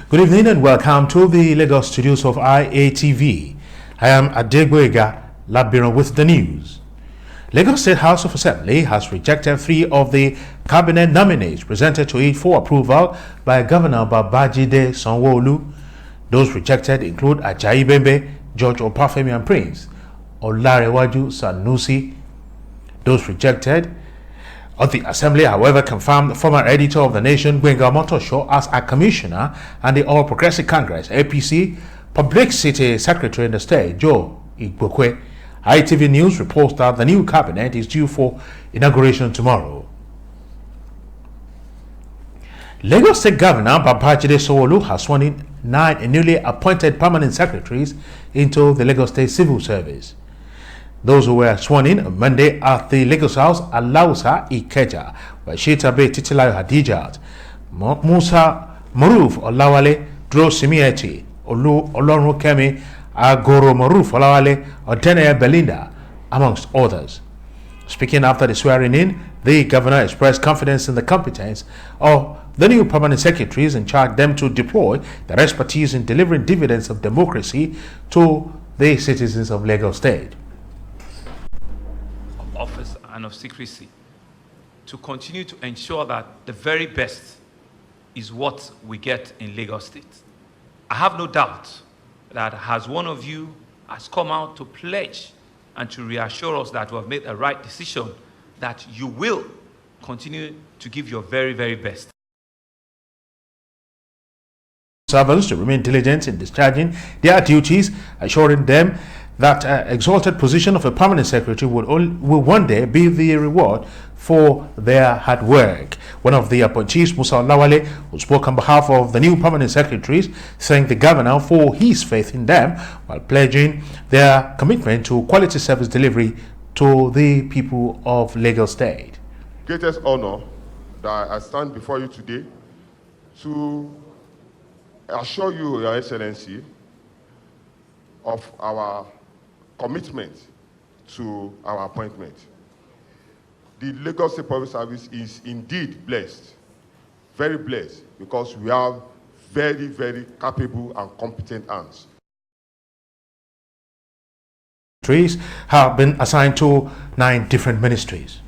Good evening and welcome to the Lagos studios of IATV. I am Adegboyega Labiran with the news. Lagos State House of Assembly has rejected 3 of the cabinet nominees presented to it for approval by Governor Babajide Sanwo-Olu. Those rejected include Ajayi Bembe, George Opafemi and Prince Olarewaju Sanusi. Those rejected of the Assembly, however, confirmed the former editor of The Nation, Gbenga Omotosho, as a commissioner, and the All Progressive Congress (APC) Publicity Secretary in the state, Joe Igbokwe. ITV News reports that the new cabinet is due for inauguration tomorrow. Lagos State Governor Babajide Sanwo-Olu has sworn in 9 newly appointed permanent secretaries into the Lagos State Civil Service. Those who were sworn in on Monday at the Lagos House are Lausa Ikeja, Washitabe Titilayo Hadijat, Musa Maruf Olawale, Dro Simieti, Olorun Kemi, Agoro Maruf Olawale, Odeneye Belinda, amongst others. Speaking after the swearing in, the governor expressed confidence in the competence of the new permanent secretaries and charged them to deploy their expertise in delivering dividends of democracy to the citizens of Lagos State. Office and of secrecy, to continue to ensure that the very best is what we get in Lagos State. I have no doubt that as one of you has come out to pledge and to reassure us that we have made a right decision, that you will continue to give your very, very best. Servants to remain diligent in discharging their duties, assuring them that exalted position of a permanent secretary will one day be the reward for their hard work. One of the appointees, Musa Olawale, who spoke on behalf of the new permanent secretaries, thanked the governor for his faith in them while pledging their commitment to quality service delivery to the people of Lagos State. Greatest honor that I stand before you today to assure you, Your Excellency, of our commitment to our appointment. The Lagos State Public Service is indeed blessed, very blessed, because we have very, very capable and competent hands. Trees have been assigned to 9 different ministries.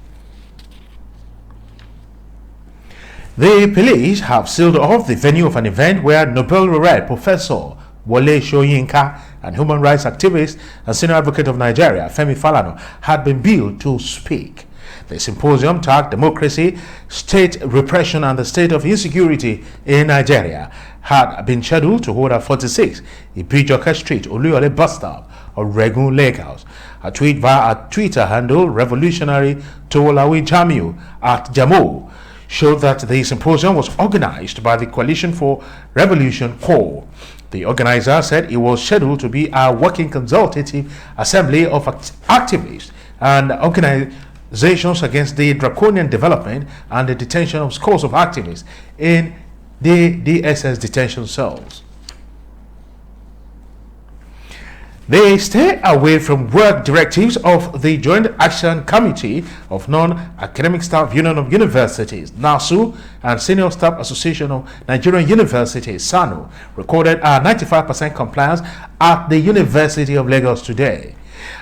The police have sealed off the venue of an event where Nobel laureate Professor Wole Soyinka and human rights activist and senior advocate of Nigeria, Femi Falana, had been billed to speak. The symposium tagged democracy, state repression and the state of insecurity in Nigeria had been scheduled to hold at 46 Ibijoke Street, Oluyole bus stop of Regun Lagos. A tweet via a Twitter handle, Revolutionary Towolawi Jamiu at Jamo, showed that the symposium was organized by the Coalition for Revolution Corps. The organizer said it was scheduled to be a working consultative assembly of activists and organizations against the draconian development and the detention of scores of activists in the DSS detention cells. They stay away from work directives of the Joint Action Committee of Non-Academic Staff Union of Universities, NASU, and Senior Staff Association of Nigerian Universities, SANU, recorded a 95% compliance at the University of Lagos today.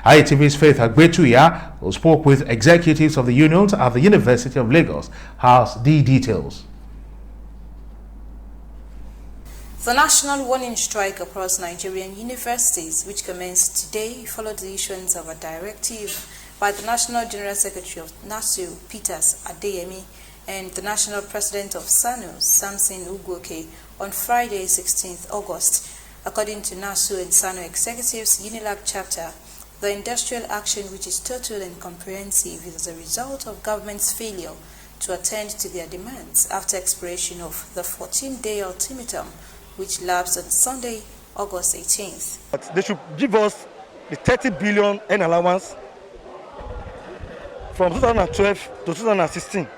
ITV's Faith Agbetuya, who spoke with executives of the unions at the University of Lagos, has the details. The national warning strike across Nigerian universities, which commenced today, followed the issuance of a directive by the National General Secretary of NASU, Peters Adeyemi, and the National President of SANU, Samson Ugwoke, on Friday, 16th August. According to NASU and SANU executives, Unilag chapter, the industrial action, which is total and comprehensive, is a result of government's failure to attend to their demands after expiration of the 14-day ultimatum, which lapsed on Sunday, August 18th. They should give us the 30 billion N allowance from 2012 to 2016.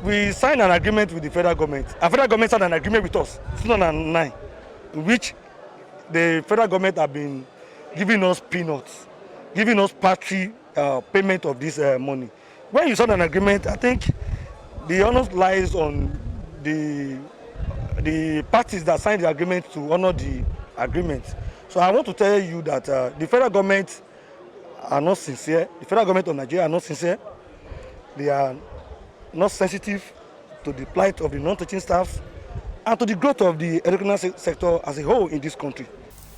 We signed an agreement with the federal government. Our federal government signed an agreement with us in 2009, in which the federal government have been giving us peanuts, giving us party payment of this money. When you sign an agreement, I think the onus lies on the the parties that signed the agreement to honor the agreement. So I want to tell you that the federal government are not sincere. The federal government of Nigeria are not sincere. They are not sensitive to the plight of the non-teaching staff and to the growth of the educational sector as a whole in this country.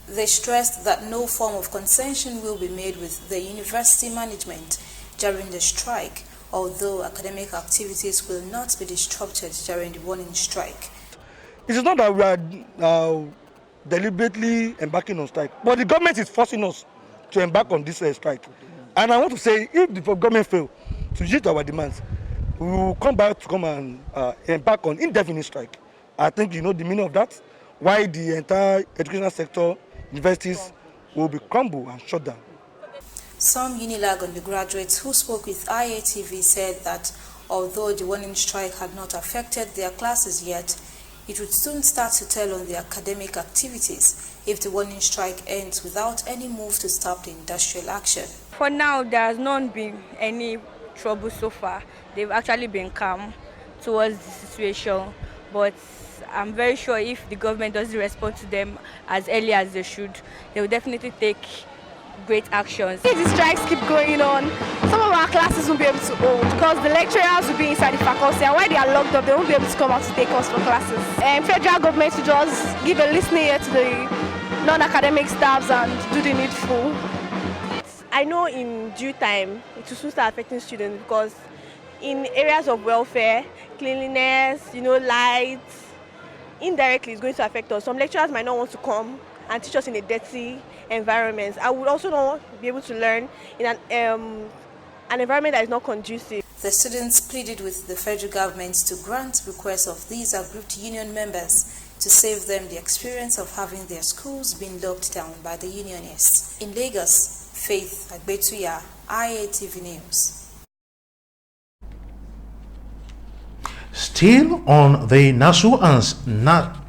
They stressed that no form of concession will be made with the university management during the strike, although academic activities will not be disrupted during the warning strike. It is not that we are deliberately embarking on strike, but the government is forcing us to embark on this strike. And I want to say, if the government fails to yield our demands, we will come back to come and embark on indefinite strike. I think you know the meaning of that, why the entire educational sector, universities, will be crumbled and shut down. Some Unilag undergraduates who spoke with IATV said that although the warning strike had not affected their classes yet, it would soon start to tell on their academic activities if the warning strike ends without any move to stop the industrial action. For now, there has not been any trouble so far. They've actually been calm towards the situation, but I'm very sure if the government doesn't respond to them as early as they should, they will definitely take great actions. If the strikes keep going on, some of our classes won't be able to hold because the lecturers will be inside the faculty, and while they are locked up, they won't be able to come out to take us for classes. Federal government should just give a listening ear to the non-academic staffs and do the needful. I know in due time it will soon start affecting students because in areas of welfare, cleanliness, lights, indirectly it's going to affect us. Some lecturers might not want to come and teach us in a dirty environment. I would also not be able to learn in an environment that is not conducive. The students pleaded with the federal government to grant requests of these aggrieved union members to save them the experience of having their schools being locked down by the unionists. In Lagos, Faith Agbetuya, IATV News. Still on the NASU and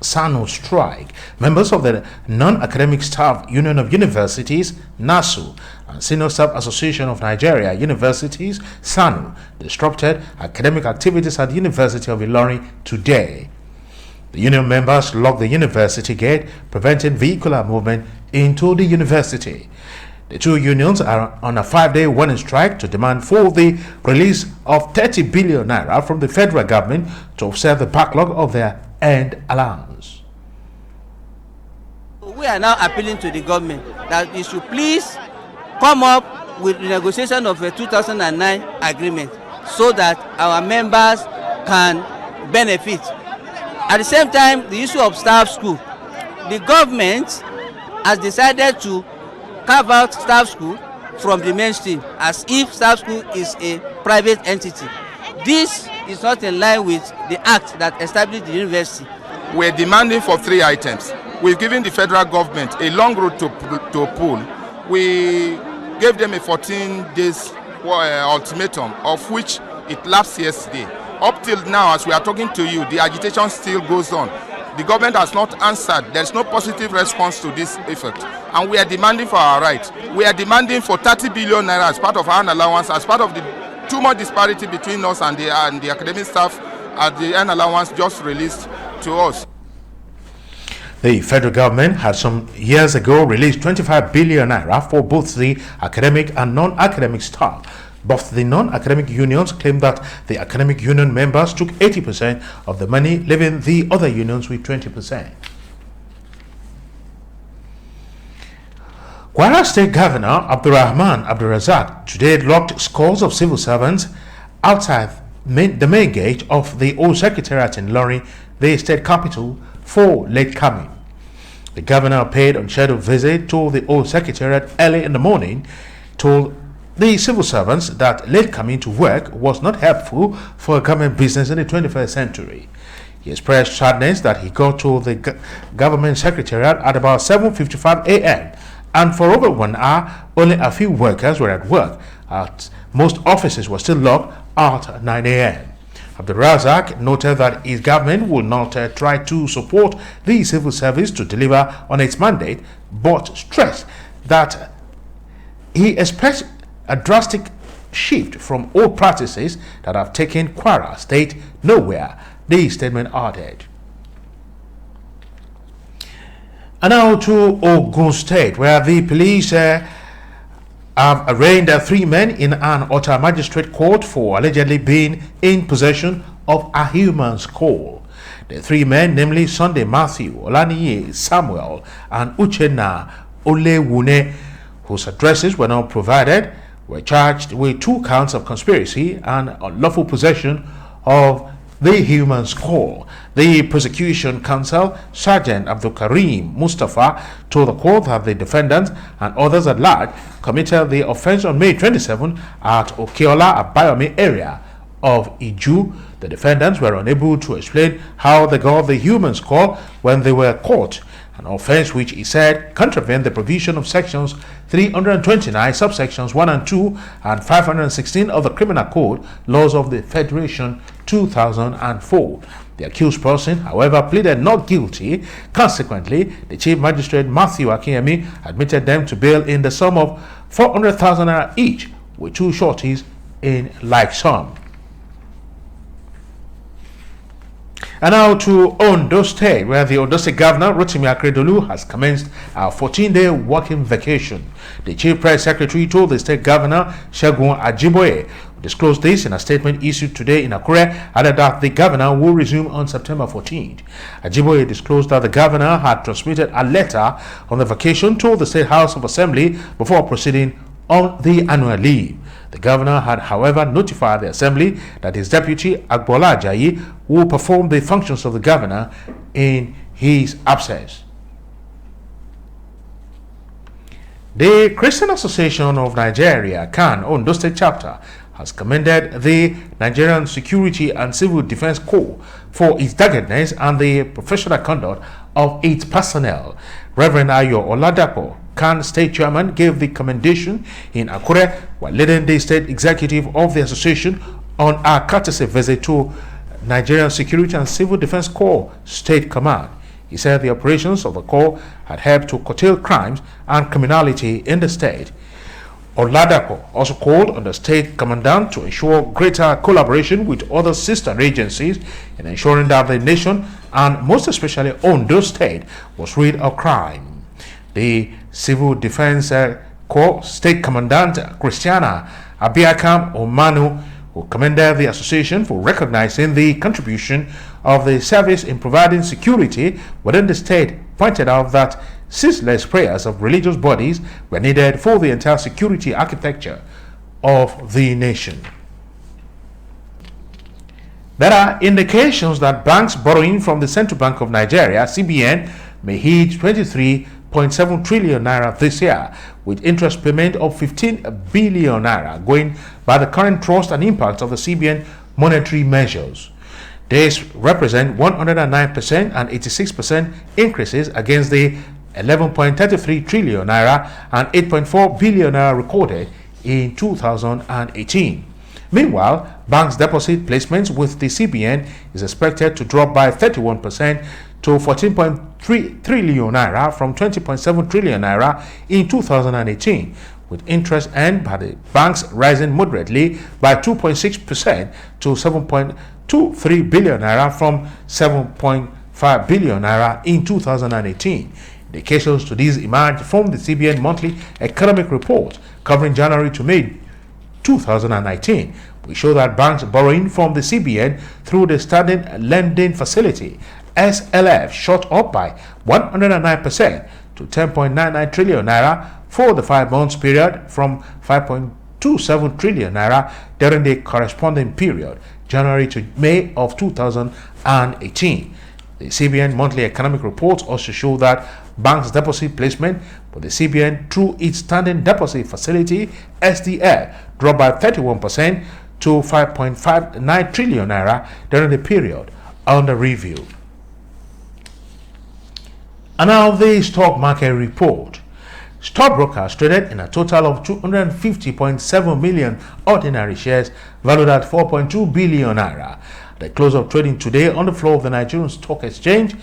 SANU strike, members of the Non-Academic Staff Union of Universities, NASU, and Senior Staff Association of Nigeria Universities, SANU, disrupted academic activities at the University of Ilorin today. The union members locked the university gate, preventing vehicular movement into the university. The two unions are on a 5-day warning strike to demand for the release of 30 billion naira from the federal government to offset the backlog of their end allowance. We are now appealing to the government that it should please come up with the negotiation of a 2009 agreement so that our members can benefit. At the same time, the issue of staff school, the government has decided to carve out staff school from the mainstream as if staff school is a private entity. This is not in line with the act that established the university. We're demanding for 3 items. We've given the federal government a long road to pull. We gave them a 14 days ultimatum, of which it lapsed yesterday. Up till now, as we are talking to you, the agitation still goes on. The government has not answered. There is no positive response to this effort. And we are demanding for our rights. We are demanding for 30 billion naira as part of our allowance, as part of the too much disparity between us and the academic staff at the end allowance just released to us. The federal government had some years ago released 25 billion naira for both the academic and non-academic staff. Both the non-academic unions claim that the academic union members took 80% of the money, leaving the other unions with 20%. Kwara State Governor Abdulrahman Abdulrazak today locked scores of civil servants outside the main gate of the Old Secretariat in Ilorin, the state capital, for late coming. The governor paid an unscheduled visit to the Old Secretariat early in the morning, told the civil servants that late coming to work was not helpful for government business in the 21st century. He expressed sadness that he got to the government secretariat at about 7:55 a.m. and for over 1 hour, only a few workers were at work. Most offices were still locked at 9 a.m. Abdulrazak noted that his government will not try to support the civil service to deliver on its mandate, but stressed that he expects a drastic shift from old practices that have taken Kwara State nowhere, the statement added. And now to Ogun State, where the police have arraigned 3 men in an Ota magistrate court for allegedly being in possession of a human skull. The 3 men, namely Sunday Matthew, Olaniyi Samuel, and Uchenna Olewune, whose addresses were not provided, were charged with 2 counts of conspiracy and unlawful possession of the human skull. The prosecution counsel, Sergeant Abdul Karim Mustafa, told the court that the defendants and others at large committed the offense on May 27 at Okeola Abayomi area of Iju. The defendants were unable to explain how they got the human skull when they were caught, an offense which he said contravened the provision of sections 329 subsections 1 and 2 and 516 of the Criminal Code laws of the Federation 2004. The accused person, however, pleaded not guilty. Consequently, the Chief Magistrate Matthew Akinyemi admitted them to bail in the sum of 400,000 naira each, with 2 shorties in like sum. And now to Ondo State, where the Ondo State Governor Rotimi Akeredolu has commenced a 14-day working vacation. The Chief Press Secretary told the State Governor Segun Ajiboye, who disclosed this in a statement issued today in Akure, added that the Governor will resume on September 14th. Ajiboye disclosed that the Governor had transmitted a letter on the vacation to the State House of Assembly before proceeding on the annual leave. The Governor had, however, notified the Assembly that his deputy, Agbola Ajayi, will perform the functions of the Governor in his absence. The Christian Association of Nigeria, CAN, Ondo State Chapter, has commended the Nigerian Security and Civil Defense Corps for its doggedness and the professional conduct of its personnel. Reverend Ayo Oladapo, CAN State Chairman, gave the commendation in Akure while leading the State Executive of the Association on a courtesy visit to Nigerian Security and Civil Defense Corps State Command. He said the operations of the Corps had helped to curtail crimes and criminality in the state. Oladapo also called on the State Commandant to ensure greater collaboration with other sister agencies in ensuring that the nation, and most especially Ondo State, was rid of crime. The Civil Defense Corps State Commandant Christiana Abiakam Omanu, who commended the association for recognizing the contribution of the service in providing security within the state, pointed out that ceaseless prayers of religious bodies were needed for the entire security architecture of the nation. There are indications that banks borrowing from the Central Bank of Nigeria, CBN, may hit 23.7 trillion naira this year, with interest payment of 15 billion naira going by the current thrust and impact of the CBN monetary measures. This represents 109% and 86% increases against the 11.33 trillion naira and 8.4 billion naira recorded in 2018. Meanwhile, banks' deposit placements with the CBN is expected to drop by 31% to 14.3 trillion naira from 20.7 trillion naira in 2018, with interest earned by the banks rising moderately by 2.6% to 7.23 billion naira from 7.5 billion naira in 2018. Indications to this emerge from the CBN monthly economic report covering January to May 2019. We show that banks borrowing from the CBN through the Standing Lending Facility SLF shot up by 109% to 10.99 trillion naira for the 5 months period from 5.27 trillion naira during the corresponding period, January to May of 2018. The CBN monthly economic reports also show that banks' deposit placement for the CBN through its Standing Deposit Facility SDF dropped by 31% to 5.59 trillion naira during the period under review. And now the stock market report. Stockbrokers traded in a total of 250.7 million ordinary shares valued at 4.2 billion naira. At the close of trading today on the floor of the Nigerian Stock Exchange,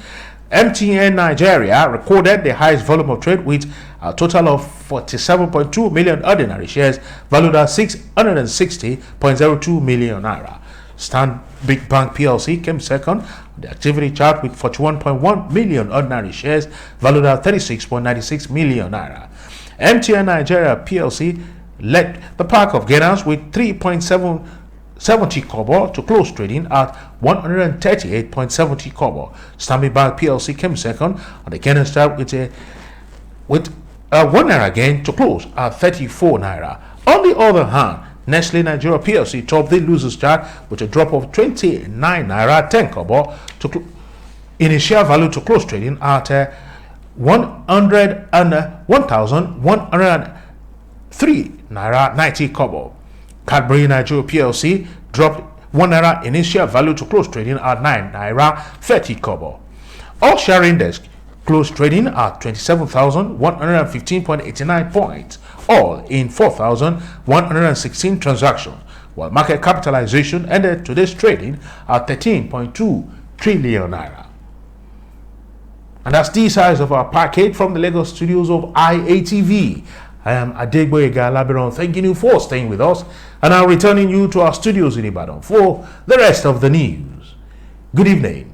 MTN Nigeria recorded the highest volume of trade with a total of 47.2 million ordinary shares valued at 660.02 million naira. Stanbic Bank PLC came second The activity chart with 41.1 million ordinary shares valued at 36.96 million naira. MTN Nigeria PLC led the pack of gainers with 3.70 kobo to close trading at 138.70 kobo. Stanbic Bank PLC came second on the gainers chart with a 1 naira gain to close at 34 naira. On the other hand, Nestle Nigeria PLC topped the losers chart with a drop of 29 naira 10 kobo to initial value to close trading at 1,103 naira 90 kobo. Cadbury Nigeria PLC dropped 1 naira initial value to close trading at 9 naira 30 kobo. All share index closed trading at 27,115.89 points, all in 4,116 transactions, while market capitalization ended today's trading at 13.2 trillion naira. And that's the size of our package from the Lagos studios of IATV. I am Adegboyega Labiron, thanking you for staying with us, and I'm returning you to our studios in Ibadan for the rest of the news. Good evening.